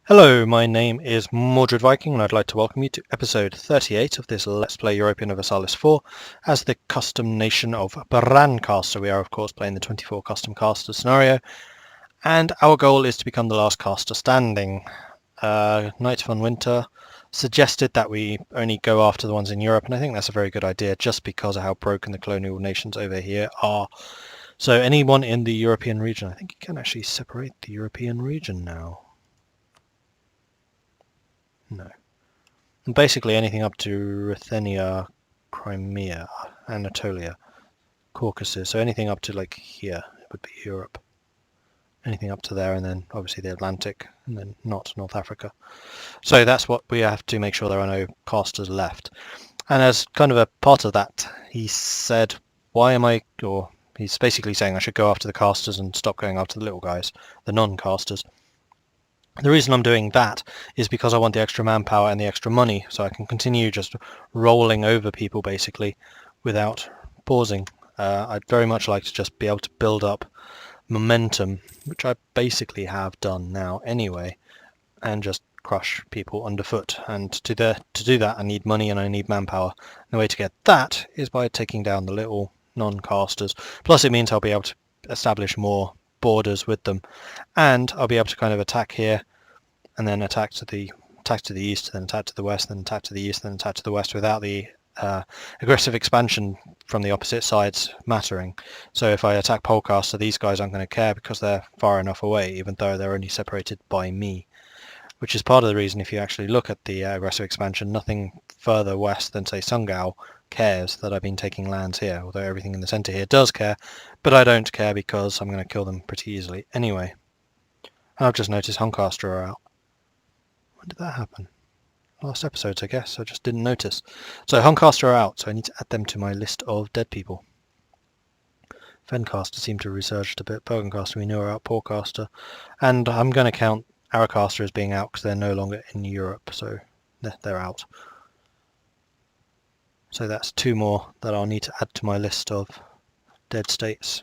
Hello, my name is Mordred Viking and I'd like to welcome you to episode 38 of this Let's Play Europa Universalis 4 as the custom nation of Mirtircaster. We are of course playing the 24 custom caster scenario and our goal is to become the last caster standing. Knight von Winter suggested that we only go after the ones in Europe, and I think that's a very good idea just because of how broken the colonial nations over here are. So anyone in the European region, I think you can actually separate the European region now. No. And basically anything up to Ruthenia, Crimea, Anatolia, Caucasus, so anything up to like here would be Europe. Anything up to there, and then obviously the Atlantic, and then not North Africa. So that's what we have to make sure there are no casters left. And as kind of a part of that, he said, he's basically saying I should go after the casters and stop going after the little guys, the non-casters. The reason I'm doing that is because I want the extra manpower and the extra money, so I can continue just rolling over people basically without pausing. I'd very much like to just be able to build up momentum, which I basically have done now anyway, and just crush people underfoot. And to do that I need money and I need manpower. And the way to get that is by taking down the little non-casters. Plus it means I'll be able to establish more borders with them, and I'll be able to kind of attack here and then attack to the east, then attack to the west, then attack to the east, then attack to the west without the aggressive expansion from the opposite sides mattering. So if I attack Polcaster, these guys aren't going to care because they're far enough away, even though they're only separated by me. Which is part of the reason, if you actually look at the aggressive expansion, nothing further west than, say, Sungao cares that I've been taking lands here, although everything in the centre here does care, but I don't care because I'm going to kill them pretty easily anyway. I've just noticed Huncaster are out. When did that happen? Last episodes, I guess. I just didn't notice. So Huncaster are out, so I need to add them to my list of dead people. Fencaster seemed to have resurged a bit. Bergencaster we knew are out. Polcaster. And I'm going to count Aracaster as being out because they're no longer in Europe, so they're out. So that's two more that I'll need to add to my list of dead states.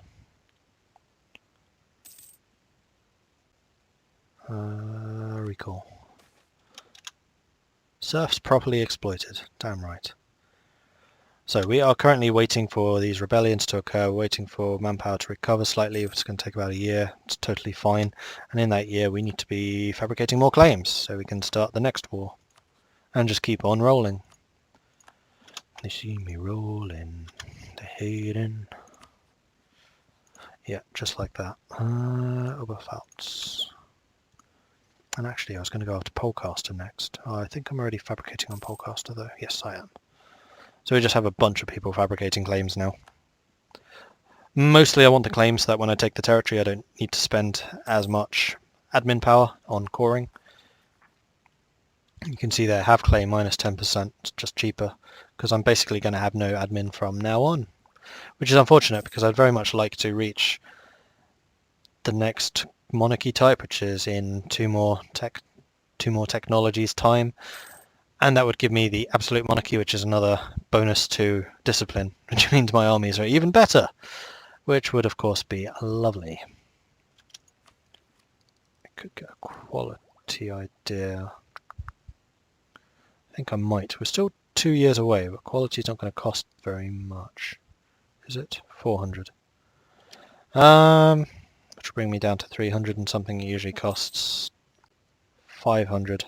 Recall. Serfs properly exploited. Damn right. So we are currently waiting for these rebellions to occur, waiting for manpower to recover slightly. It's going to take about a year. It's totally fine. And in that year we need to be fabricating more claims so we can start the next war. And just keep on rolling. They see me rolling. They're hating. Yeah, just like that. Oberpfalz. And actually I was going to go after Polcaster next. Oh, I think I'm already fabricating on Polcaster though. Yes, I am. So we just have a bunch of people fabricating claims now. Mostly I want the claims so that when I take the territory I don't need to spend as much admin power on coring. You can see there, have claim minus 10%, just cheaper, because I'm basically going to have no admin from now on. Which is unfortunate because I'd very much like to reach the next monarchy type, which is in two more technologies time. And that would give me the absolute monarchy, which is another bonus to discipline, which means my armies are even better, which would of course be lovely. I could get a quality idea. I think I might. We're still 2 years away, but quality is not going to cost very much. Is it? 400. Which will bring me down to 300 and something. It usually costs 500.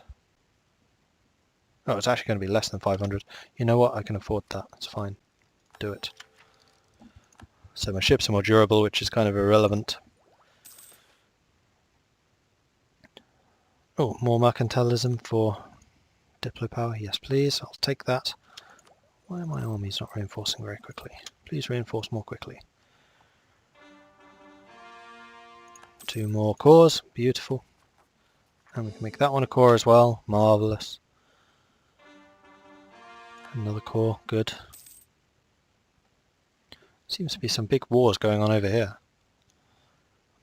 Oh, it's actually going to be less than 500. You know what? I can afford that. It's fine. Do it. So my ships are more durable, which is kind of irrelevant. Oh, more mercantilism for Diplo power. Yes, please. I'll take that. Why are my armies not reinforcing very quickly? Please reinforce more quickly. 2 more cores. Beautiful. And we can make that one a core as well. Marvellous. Another core, good. Seems to be some big wars going on over here.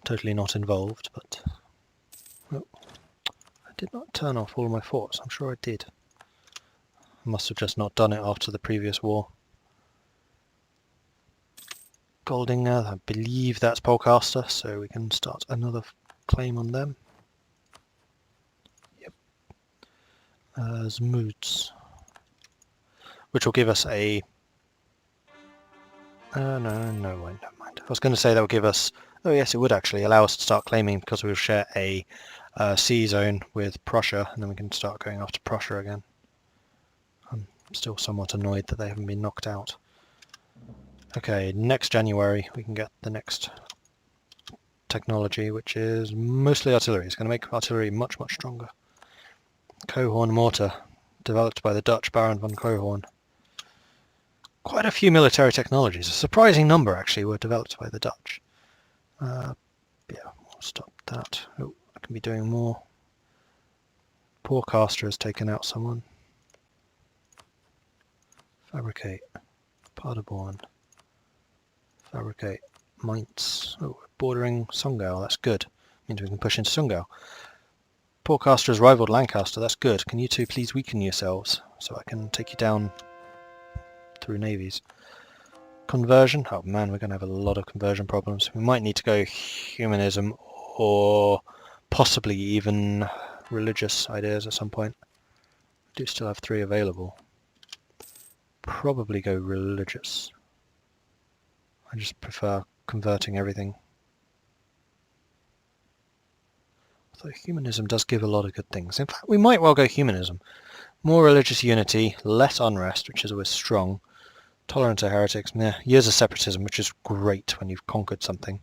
Totally not involved, but... Oh, I did not turn off all my forts, I'm sure I did. I must have just not done it after the previous war. Goldinger, I believe that's Polcaster, so we can start another claim on them. Yep. Zmoots, which will give us a... no, wait, never mind. I was going to say that would give us... Oh yes, it would actually allow us to start claiming, because we'll share a sea zone with Prussia, and then we can start going after Prussia again. I'm still somewhat annoyed that they haven't been knocked out. Okay, next January we can get the next technology, which is mostly artillery. It's going to make artillery much, much stronger. Cohorn mortar, developed by the Dutch Baron von Cohorn. Quite a few military technologies, a surprising number actually, were developed by the Dutch. Yeah, we'll stop that. Oh, I can be doing more. Polcaster has taken out someone. Fabricate. Paderborn. Fabricate. Mainz. Oh, we're bordering Sungau, that's good. Means we can push into Sungau. Polcaster has rivaled Lancaster, that's good. Can you two please weaken yourselves so I can take you down through navies? Conversion? Oh man, we're going to have a lot of conversion problems. We might need to go humanism or possibly even religious ideas at some point. We do still have 3 available. Probably go religious. I just prefer converting everything. Although humanism does give a lot of good things. In fact, we might well go humanism. More religious unity, less unrest, which is always strong. Tolerant to heretics, meh. Years of separatism, which is great when you've conquered something.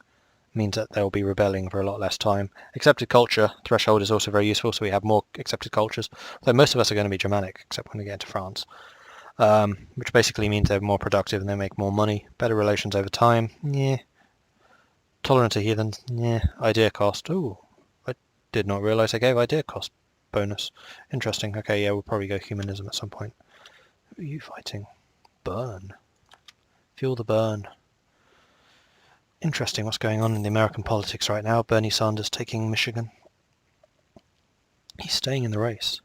Means that they'll be rebelling for a lot less time. Accepted culture, threshold is also very useful, so we have more accepted cultures. Though most of us are going to be Germanic, except when we get into France. Which basically means they're more productive and they make more money. Better relations over time, yeah. Tolerant to heathens, yeah. Idea cost, ooh. I did not realise I gave idea cost bonus. Interesting, okay, yeah, we'll probably go humanism at some point. Who are you fighting? Burn. Fuel the burn. Interesting what's going on in the American politics right now. Bernie Sanders taking Michigan. He's staying in the race.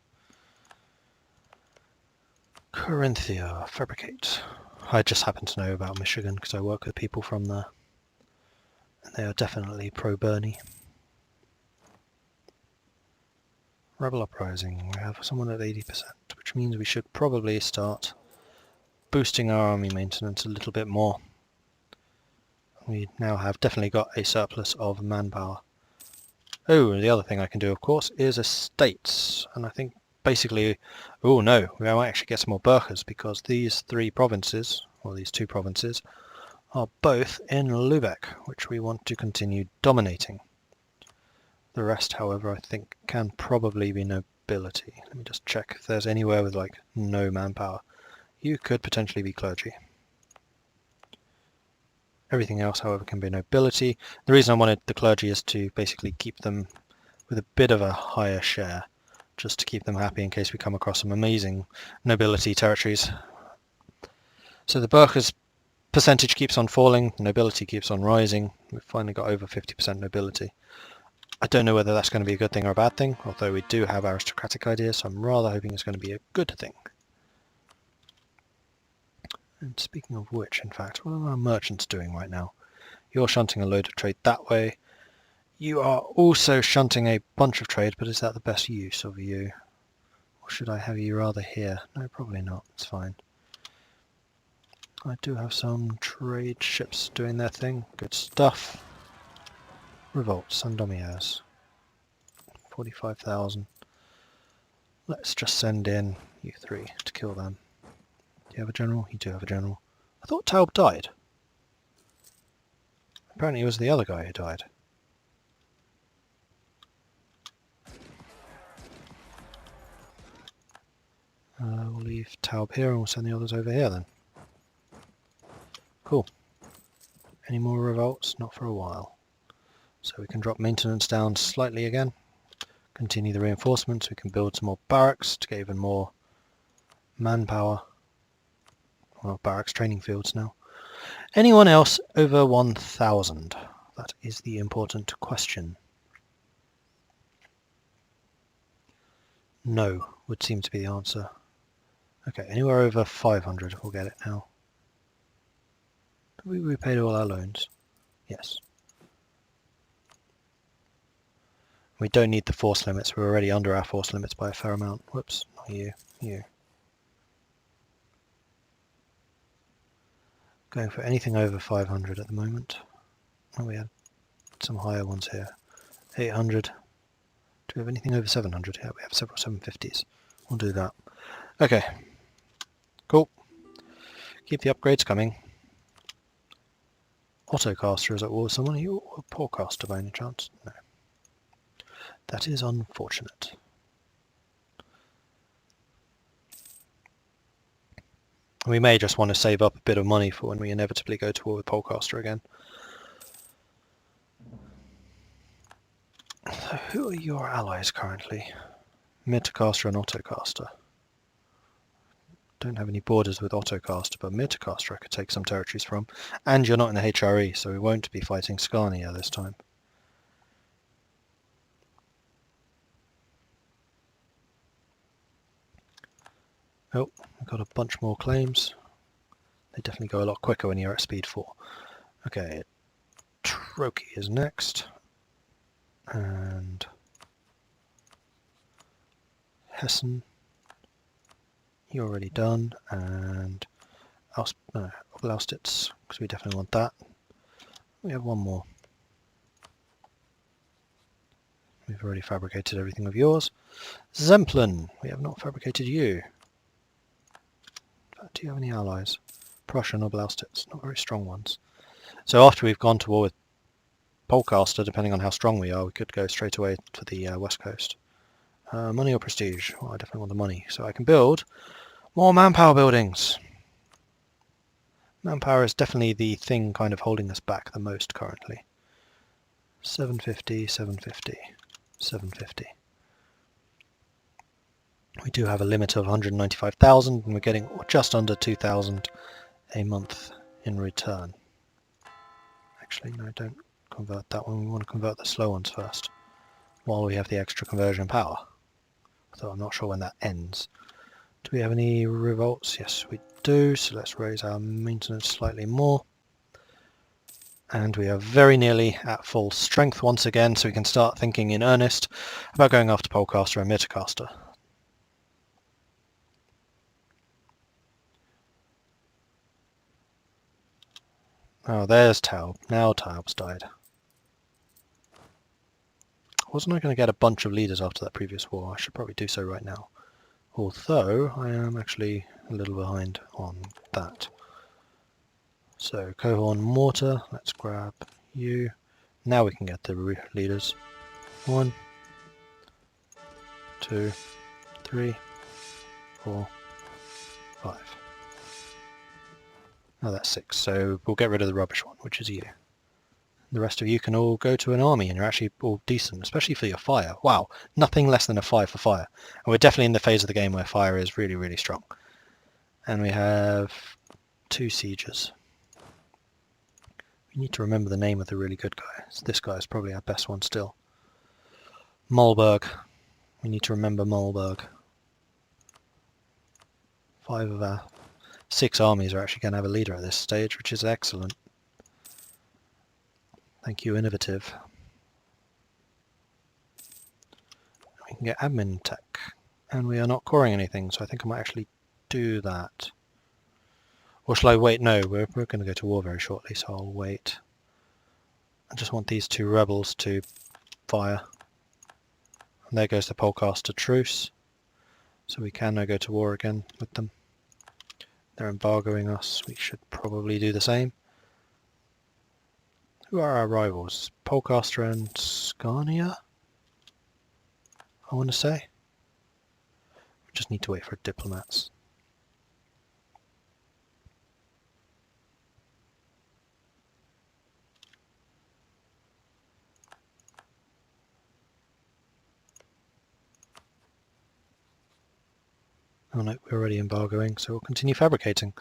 Corinthia, fabricate. I just happen to know about Michigan because I work with people from there. And they are definitely pro-Bernie. Rebel uprising. We have someone at 80%, which means we should probably start boosting our army maintenance a little bit more. We now have definitely got a surplus of manpower. Oh, the other thing I can do, of course, is estates. And I think basically... Oh no, we might actually get some more burghers because these 3 provinces, or these 2 provinces, are both in Lubeck, which we want to continue dominating. The rest, however, I think can probably be nobility. Let me just check if there's anywhere with like no manpower. You could potentially be clergy. Everything else, however, can be nobility. The reason I wanted the clergy is to basically keep them with a bit of a higher share, just to keep them happy in case we come across some amazing nobility territories. So the burghers percentage keeps on falling, nobility keeps on rising. We've finally got over 50% nobility. I don't know whether that's going to be a good thing or a bad thing, although we do have aristocratic ideas, so I'm rather hoping it's going to be a good thing. And speaking of which, in fact, what are our merchants doing right now? You're shunting a load of trade that way. You are also shunting a bunch of trade, but is that the best use of you? Or should I have you rather here? No, probably not. It's fine. I do have some trade ships doing their thing. Good stuff. Revolt, Sandomierz. 45,000. Let's just send in you 3 to kill them. Do you have a general? You do have a general. I thought Taub died. Apparently it was the other guy who died. We'll leave Taub here and we'll send the others over here then. Cool. Any more revolts? Not for a while. So we can drop maintenance down slightly again. Continue the reinforcements. We can build some more barracks to get even more manpower. Well, barracks training fields now. Anyone else over 1,000? That is the important question. No would seem to be the answer. Okay, anywhere over 500 we'll get it now. We paid all our loans. Yes. We don't need the force limits. We're already under our force limits by a fair amount. Whoops, not You. Going for anything over 500 at the moment. Oh, we had some higher ones here. 800. Do we have anything over 700? Yeah, we have several 750s. We'll do that. Okay. Cool. Keep the upgrades coming. Autocaster is at war with someone. Are you a Polcaster by any chance? No. That is unfortunate. We may just want to save up a bit of money for when we inevitably go to war with Polcaster again. So who are your allies currently? Mirtircaster and Autocaster. Don't have any borders with Autocaster, but Mirtircaster I could take some territories from. And you're not in the HRE, so we won't be fighting Scania this time. Oh, we've got a bunch more claims. They definitely go a lot quicker when you're at speed 4. Okay, Troki is next. And Hessen, you're already done. And Laustitz, because we definitely want that. We have one more. We've already fabricated everything of yours. Zemplin, we have not fabricated you. Do you have any allies? Prussia and Laustitz, not very strong ones. So after we've gone to war with Polcaster, depending on how strong we are, we could go straight away to the west coast. Money or prestige? Well, I definitely want the money, so I can build more manpower buildings. Manpower is definitely the thing kind of holding us back the most currently. 750, 750, 750. We do have a limit of 195,000 and we're getting just under 2,000 a month in return. Actually, no, don't convert that one. We want to convert the slow ones first while we have the extra conversion power. Though I'm not sure when that ends. Do we have any revolts? Yes, we do. So let's raise our maintenance slightly more. And we are very nearly at full strength once again, so we can start thinking in earnest about going after Polcaster and Mirtircaster. Oh, there's Taub. Now Taub's died. Wasn't I going to get a bunch of leaders after that previous war? I should probably do so right now. Although, I am actually a little behind on that. So, Cohorn Mortar, let's grab you. Now we can get the leaders. 1, 2, 3, 4, 5. Oh, that's 6, so we'll get rid of the rubbish one, which is you. The rest of you can all go to an army, and you're actually all decent, especially for your fire. Wow, nothing less than a 5 for fire. And we're definitely in the phase of the game where fire is really, really strong. And we have 2 sieges. We need to remember the name of the really good guy. So this guy is probably our best one still. Malberg. We need to remember Malberg. 5 of our 6 armies are actually going to have a leader at this stage, which is excellent. Thank you, Innovative. We can get admin tech, and we are not coring anything, so I think I might actually do that. Or shall I wait? No, we're going to go to war very shortly, so I'll wait. I just want these 2 rebels to fire. And there goes the Polcaster truce. So we can now go to war again with them. They're embargoing us. We should probably do the same. Who are our rivals? Polcaster and Scania? I want to say. We just need to wait for diplomats. Oh no, we're already embargoing, so we'll continue fabricating.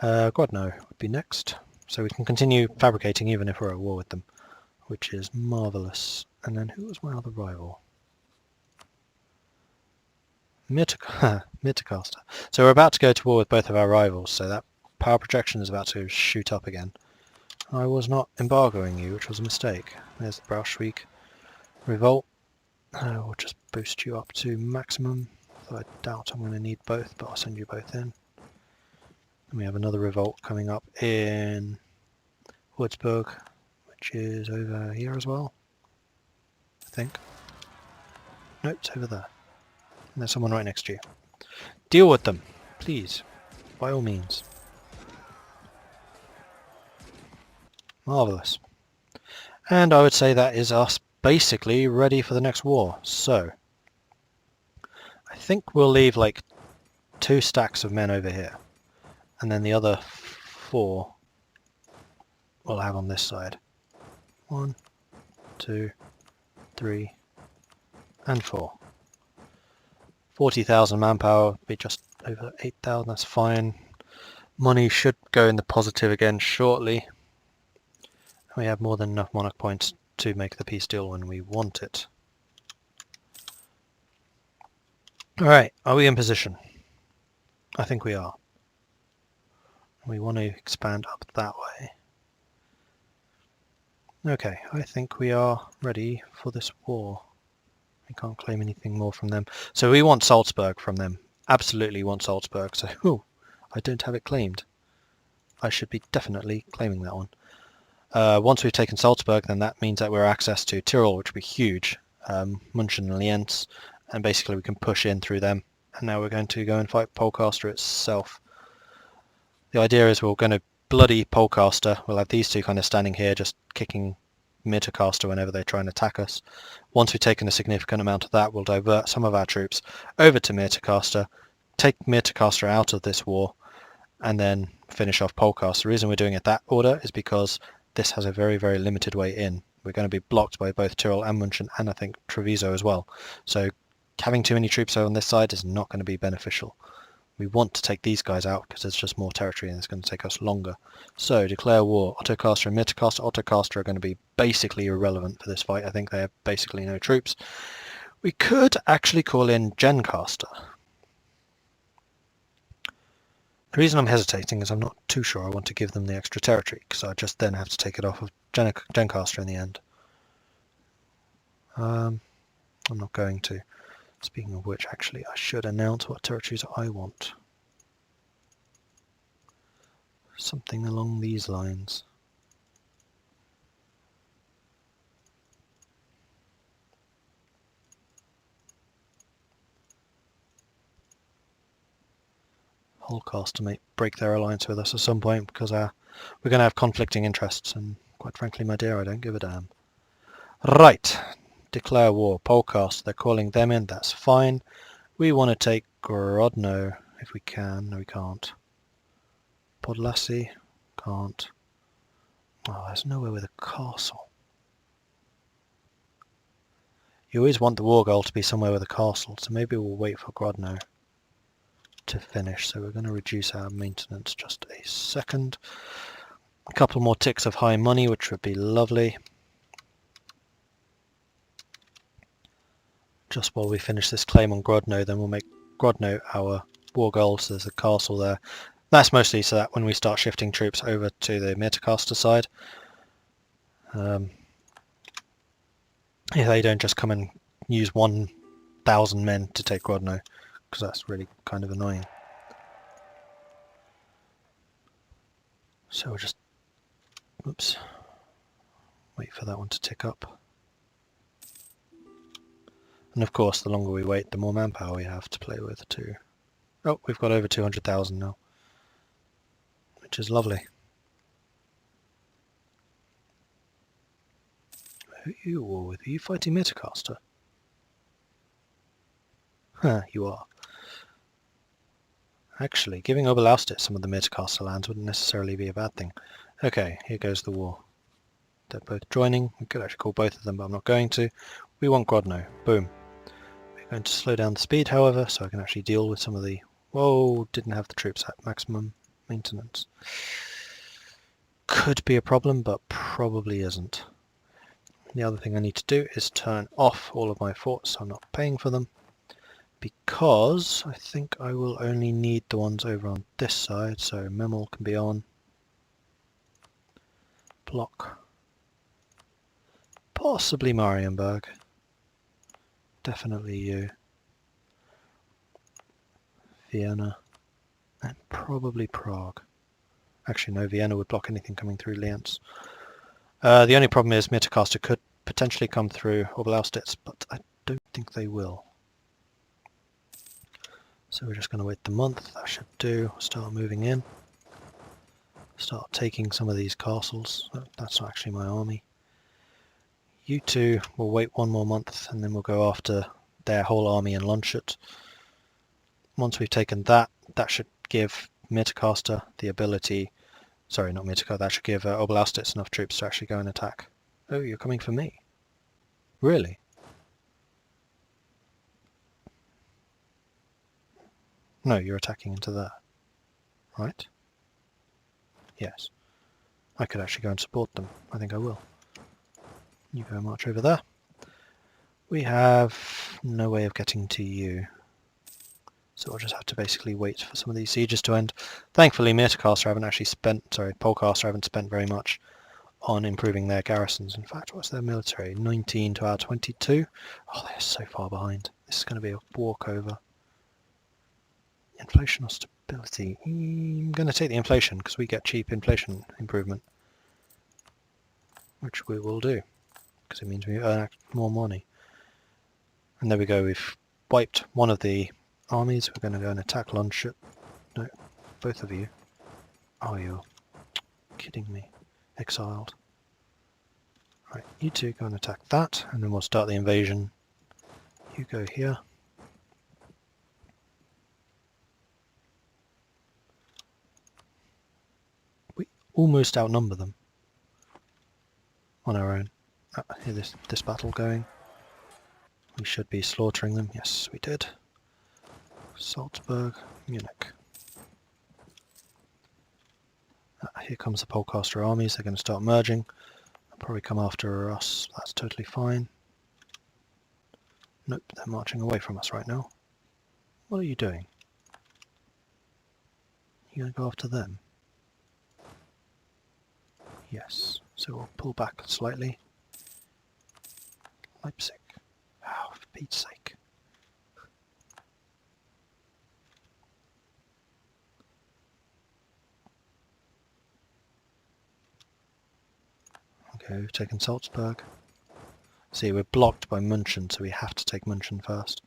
Grodno would be next. So we can continue fabricating even if we're at war with them, which is marvellous. And then who was my other rival? Mirtircaster. So we're about to go to war with both of our rivals, so that power projection is about to shoot up again. I was not embargoing you, which was a mistake. There's the Braunschweig revolt. We'll just boost you up to maximum. Although I doubt I'm going to need both, but I'll send you both in. And we have another revolt coming up in Würzburg, which is over here as well, I think. Nope, it's over there. And there's someone right next to you. Deal with them, please, by all means. Marvellous. And I would say that is us basically ready for the next war. So, I think we'll leave like 2 stacks of men over here. And then the other 4 we'll have on this side. 1, 2, 3, and 4. 40,000 manpower, be just over 8,000, that's fine. Money should go in the positive again shortly. We have more than enough monarch points to make the peace deal when we want it. Alright, are we in position? I think we are. We want to expand up that way. Okay, I think we are ready for this war. We can't claim anything more from them. So we want Salzburg from them. Absolutely want Salzburg. So, I don't have it claimed. I should be definitely claiming that one. Once we've taken Salzburg, then that means that we're access to Tyrol, which would be huge. München and Lienz, and basically we can push in through them. And now we're going to go and fight Polcaster itself. The idea is we're going to bloody Polcaster. We'll have these two kind of standing here, just kicking Mirtircaster whenever they try and attack us. Once we've taken a significant amount of that, we'll divert some of our troops over to Mirtircaster, take Mirtircaster out of this war, and then finish off Polcaster. The reason we're doing it that order is because this has a very, very limited way in. We're going to be blocked by both Tyrol and München, and I think Treviso as well. So having too many troops over on this side is not going to be beneficial. We want to take these guys out because there's just more territory and it's going to take us longer. So declare war. Ottocaster and Mirtircaster. Ottocaster are going to be basically irrelevant for this fight. I think they have basically no troops. We could actually call in Gencaster. The reason I'm hesitating is I'm not too sure I want to give them the extra territory, because I just then have to take it off of Gencaster in the end. I'm not going to. Speaking of which, actually, I should announce what territories I want. Something along these lines. Polcaster may break their alliance with us at some point because we're going to have conflicting interests, and quite frankly, my dear, I don't give a damn. Right, declare war. Polcaster, they're calling them in, that's fine. We want to take Grodno if we can. No, we can't. Podlasie, can't. Oh, there's nowhere with a castle. You always want the war goal to be somewhere with a castle, so maybe we'll wait for Grodno to finish. So we're going to reduce our maintenance just a second. A couple more ticks of high money, which would be lovely. Just while we finish this claim on Grodno, then we'll make Grodno our war goal, so there's a castle there. That's mostly so that when we start shifting troops over to the Mirtircaster side, if they don't just come and use 1,000 men to take Grodno, because that's really kind of annoying. So we'll just, oops, wait for that one to tick up. And of course, the longer we wait, the more manpower we have to play with too. Oh, we've got over 200,000 now, which is lovely. Who are you war with? Are you fighting Mirtircaster? Huh, you are. Actually, giving Oberlausitz some of the Mirtircaster lands wouldn't necessarily be a bad thing. Okay, here goes the war. They're both joining. We could actually call both of them, but I'm not going to. We want Grodno. Boom. We're going to slow down the speed, however, so I can actually deal with some of the... Whoa, didn't have the troops at maximum maintenance. Could be a problem, but probably isn't. The other thing I need to do is turn off all of my forts, so I'm not paying for them, because I think I will only need the ones over on this side, so Memel can be on. Block. Possibly Marienburg. Definitely you. Vienna, and probably Prague. Actually, no, Vienna would block anything coming through Lienz. The only problem is Mirtircaster could potentially come through Oberlausitz, but I don't think they will. So we're just going to wait the month. That should do. Start moving in. Start taking some of these castles. That's not actually my army. You two will wait one more month, and then we'll go after their whole army in Landshut. Once we've taken that, that should give Mirtircaster the ability... Sorry, not Mirtircaster. That should give Oberlausitz enough troops to actually go and attack. Oh, you're coming for me? Really? No, you're attacking into there. Right? Yes. I could actually go and support them. I think I will. You go march over there. We have no way of getting to you. So we'll just have to basically wait for some of these sieges to end. Thankfully, Polcaster haven't spent very much on improving their garrisons. In fact, what's their military? 19 to our 22? Oh, they're so far behind. This is going to be a walkover. Inflation or stability? I'm going to take the inflation because we get cheap inflation improvement. Which we will do, because it means we earn more money. And there we go, we've wiped one of the armies. We're going to go and attack Landshut. No, both of you. Oh, you're kidding me. Exiled. Right, you two go and attack that, and then we'll start the invasion. You go here. We almost outnumber them on our own. Hear this battle going. We should be slaughtering them. Yes, we did. Salzburg, Munich. Here comes the Polcaster armies. They're going to start merging. They'll probably come after us. That's totally fine. Nope, they're marching away from us right now. What are you doing? You going to go after them? Yes. So we'll pull back slightly. Leipzig. Oh, for Pete's sake. Okay, we've taken Salzburg. See, we're blocked by München, so we have to take München first.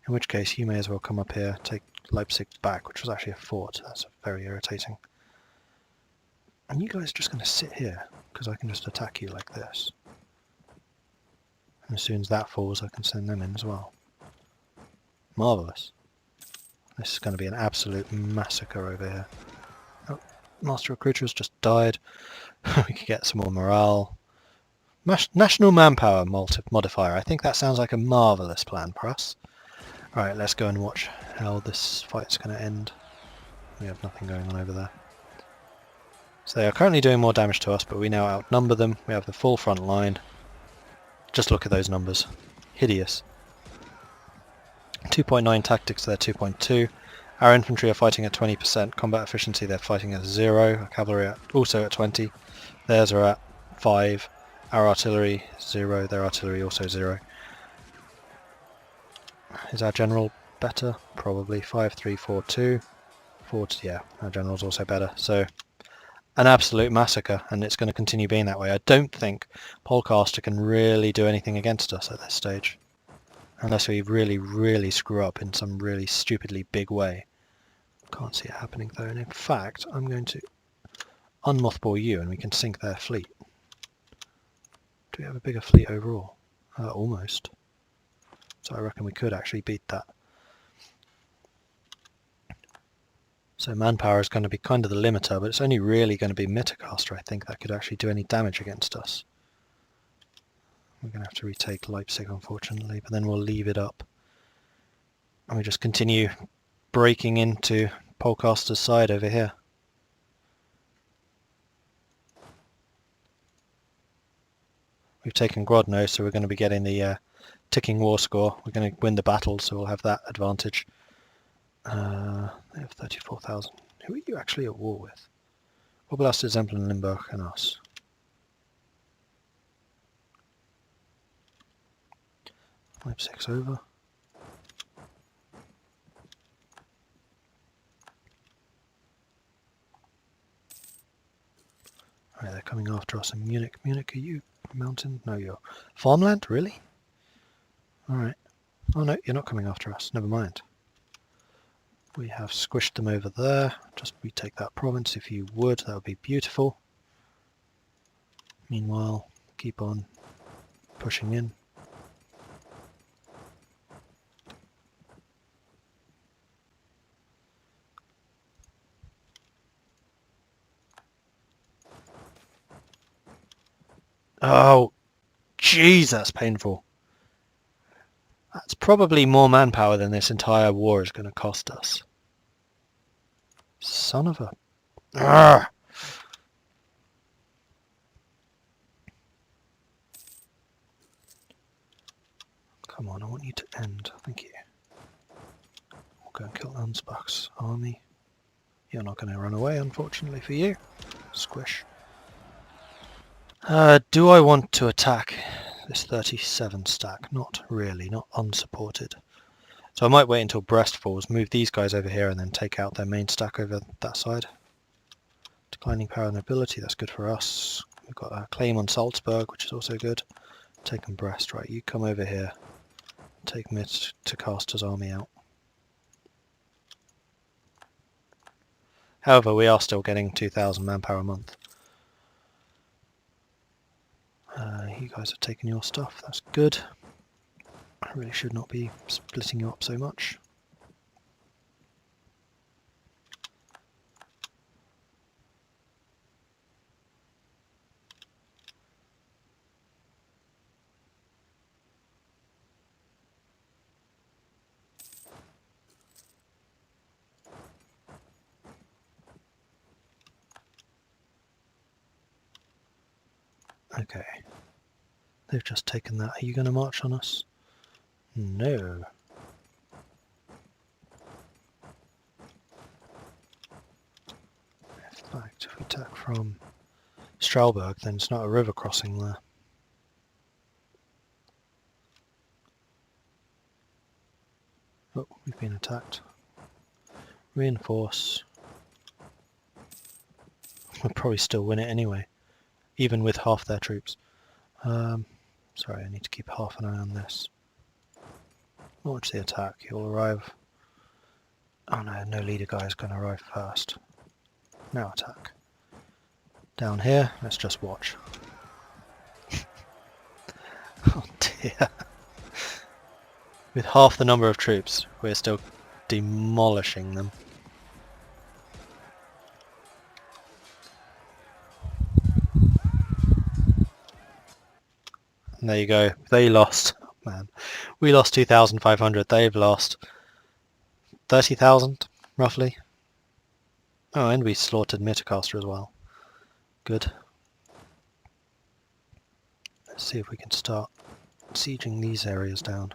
In which case, you may as well come up here, take Leipzig back, which was actually a fort. That's very irritating. And you guys are just going to sit here, because I can just attack you like this. And as soon as that falls, I can send them in as well. Marvellous. This is going to be an absolute massacre over here. Oh, Master Recruiter has just died. We could get some more morale. National Manpower modifier. I think that sounds like a marvellous plan for us. Alright, let's go and watch how this fight's going to end. We have nothing going on over there. So they are currently doing more damage to us, but we now outnumber them. We have the full front line. Just look at those numbers. Hideous. 2.9 tactics, they're 2.2. Our infantry are fighting at 20%. Combat efficiency, they're fighting at 0. Our cavalry are also at 20. Theirs are at 5. Our artillery, 0. Their artillery also 0. Is our general better? Probably. 5, 3, 4, 2. 4, yeah, our general's also better. So, an absolute massacre, and it's going to continue being that way. I don't think Polcaster can really do anything against us at this stage. Unless we really, really screw up in some really stupidly big way. Can't see it happening though, and in fact, I'm going to unmothball you and we can sink their fleet. Do we have a bigger fleet overall? Almost. So I reckon we could actually beat that. So manpower is going to be kind of the limiter, but it's only really going to be Mirtircaster, I think, that could actually do any damage against us. We're going to have to retake Leipzig, unfortunately, but then we'll leave it up. And we just continue breaking into Polcaster's side over here. We've taken Grodno, so we're going to be getting the ticking war score. We're going to win the battle, so we'll have that advantage. They have 34,000. Who are you actually at war with? Oblast, Zemplin, Limburg, and us. Leipzig's over. coming after us in Munich. Munich, are you mountain? No, you're farmland? Really? Alright. Oh no, you're not coming after us. Never mind. We have squished them over there. Just retake that province if you would. That would be beautiful. Meanwhile, keep on pushing in. Oh, jeez, that's painful. That's probably more manpower than this entire war is going to cost us. Son of a... Arrgh! Come on, I want you to end. Thank you. We'll go and kill Ansbach's army. You're not going to run away, unfortunately for you. Squish. Do I want to attack this 37 stack? Not really, not unsupported. So I might wait until Brest falls, move these guys over here and then take out their main stack over that side. Declining power and ability, that's good for us. We've got a claim on Salzburg, which is also good. Taking Brest, right, you come over here. Take Mirtircaster's army out. However, we are still getting 2,000 manpower a month. You guys have taken your stuff, that's good. I really should not be splitting you up so much. Okay. They've just taken that. Are you going to march on us? No. In fact, if we attack from Stralberg, then it's not a river crossing there. Oh, we've been attacked. Reinforce. We'll probably still win it anyway, even with half their troops. Sorry, I need to keep half an eye on this. Launch the attack. He'll arrive. Oh no, no leader guy is going to arrive first. Now attack. Down here, let's just watch. Oh dear. With half the number of troops, we're still demolishing them. And there you go. They lost. Oh, man, we lost 2,500. They've lost 30,000, roughly. Oh, and we slaughtered Mirtircaster as well. Good. Let's see if we can start sieging these areas down.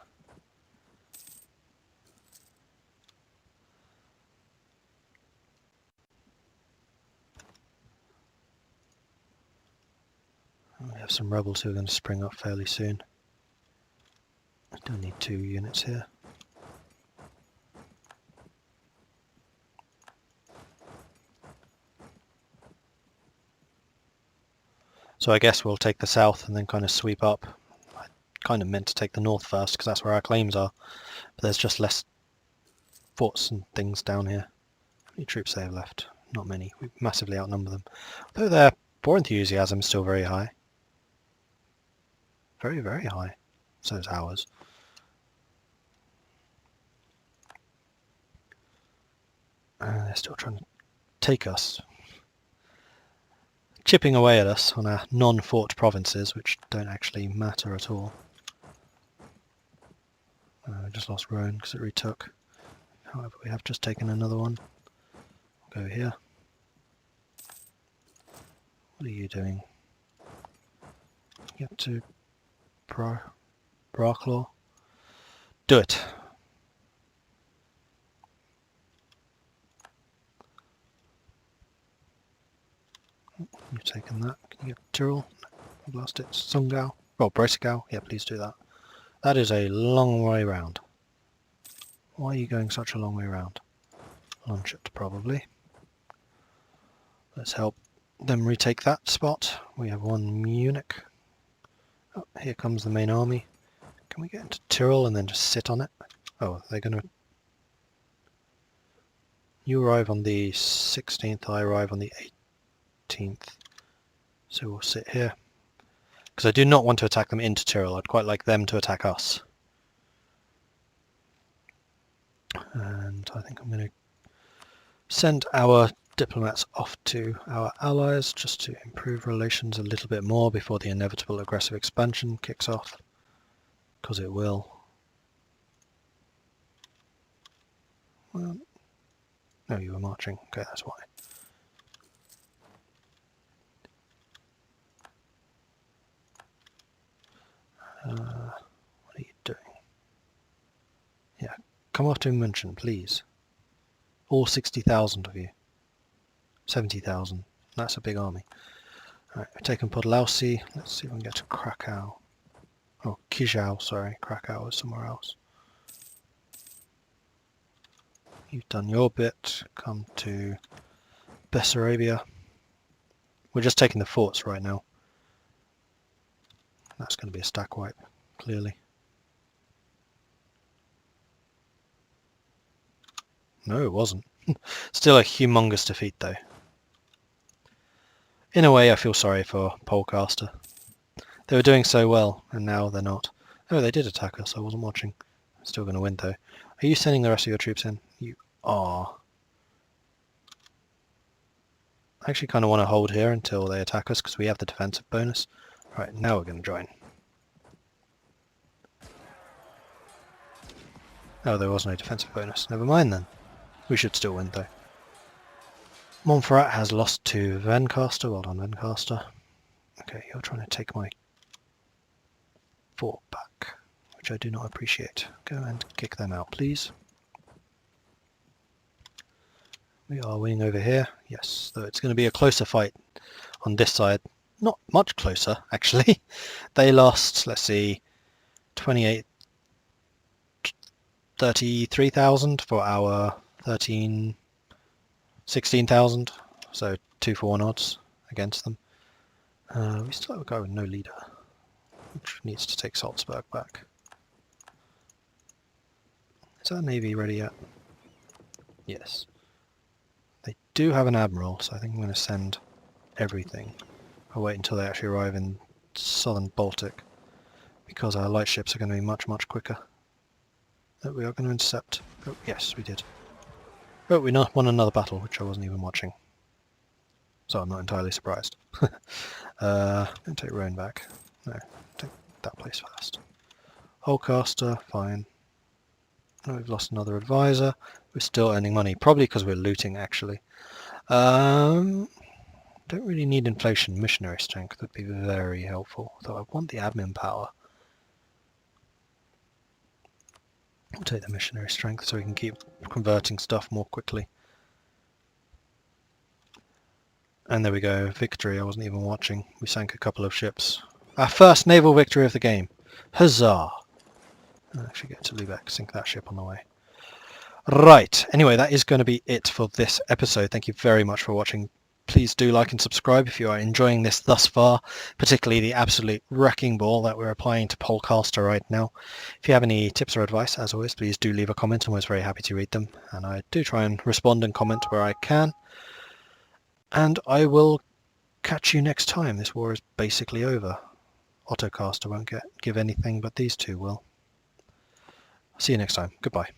We have some rebels who are going to spring up fairly soon. I don't need 2 units here. So I guess we'll take the south and then kind of sweep up. I kind of meant to take the north first because that's where our claims are. But there's just less forts and things down here. How many troops they have left? Not many. We massively outnumber them. Though their war enthusiasm is still very high. Very, very high. So is ours. They're still trying to take us. Chipping away at us on our non-fort provinces, which don't actually matter at all. We just lost Rhone because it retook. However, we have just taken another one. We'll go here. What are you doing? Get to Braclaw. Do it. You've taken that. Can you get Tyrol? I've lost it. Sungau. Oh, Breisgau. Yeah, please do that. That is a long way round. Why are you going such a long way round? Launch it, probably. Let's help them retake that spot. We have one Munich. Oh, here comes the main army. Can we get into Tyrol and then just sit on it? Oh, they're going to... You arrive on the 16th, I arrive on the 18th. So we'll sit here. Because I do not want to attack them into Tyrol. I'd quite like them to attack us. And I think I'm going to send our diplomats off to our allies just to improve relations a little bit more before the inevitable aggressive expansion kicks off. Because it will. Well, no, you were marching. Okay, that's why. What are you doing? Yeah, come off to München, please. All 60,000 of you. 70,000. That's a big army. Alright, we've taken Podlausi. Let's see if we can get to Krakow. Oh, Kijau, sorry. Krakow is somewhere else. You've done your bit. Come to Bessarabia. We're just taking the forts right now. That's going to be a stack wipe, clearly. No, it wasn't. Still a humongous defeat, though. In a way, I feel sorry for Polcaster. They were doing so well, and now they're not. Oh, they did attack us. I wasn't watching. I'm still going to win, though. Are you sending the rest of your troops in? You are. I actually kind of want to hold here until they attack us, because we have the defensive bonus. Right, now we're going to join. Oh, there was no defensive bonus. Never mind, then. We should still win, though. Montferrat has lost to Vencaster. Well done, Vencaster. Okay, you're trying to take my fort back, which I do not appreciate. Go and kick them out, please. We are winning over here. Yes, though it's going to be a closer fight on this side. Not much closer, actually. They lost, let's see, 33,000 for our 16,000. So 2-for-1 odds against them. We still have a guy with no leader, which needs to take Salzburg back. Is our navy ready yet? Yes. They do have an admiral, so I think I'm going to send everything. I'll wait until they actually arrive in southern Baltic, because our light ships are going to be much, much quicker. Oh, we are going to intercept. Oh, yes, we did. Oh, we won another battle, which I wasn't even watching. So I'm not entirely surprised. Don't take Rhone back. No, take that place first. Polcaster, fine. Oh, we've lost another advisor. We're still earning money, probably because we're looting, actually. Don't really need inflation. Missionary strength would be very helpful, though I want the admin power. We'll take the missionary strength so we can keep converting stuff more quickly. And there we go, victory. I wasn't even watching. We sank a couple of ships. Our first naval victory of the game. Huzzah! I'll actually get to Lubeck, sink that ship on the way. Right, anyway, that is going to be it for this episode. Thank you very much for watching. Please do like and subscribe if you are enjoying this thus far, particularly the absolute wrecking ball that we're applying to Polcaster right now. If you have any tips or advice, as always, please do leave a comment. I'm always very happy to read them, and I do try and respond and comment where I can. And I will catch you next time. This war is basically over. Ottocaster won't give anything, but these two will. See you next time. Goodbye.